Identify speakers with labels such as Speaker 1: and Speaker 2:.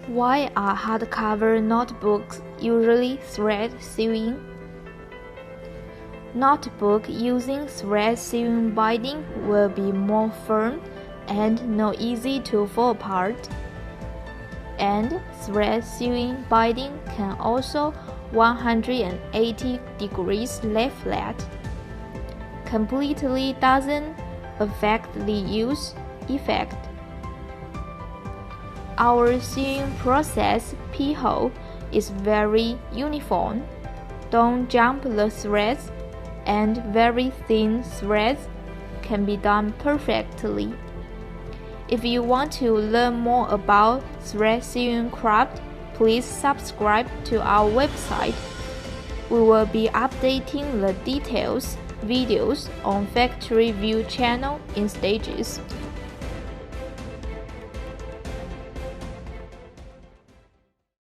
Speaker 1: Why are hardcover notebooks usually thread sewing? Notebook using thread sewing binding will be more firm and not easy to fall apart. And thread sewing binding can also 180 degrees lay flat. Completely doesn't affect the use effect. Our sewing process p-hole is very uniform. Don't jump the threads, and very thin threads can be done perfectly. If you want to learn more about thread sewing craft, please subscribe to our website. We will be updating the details videos on Factory View channel in stages.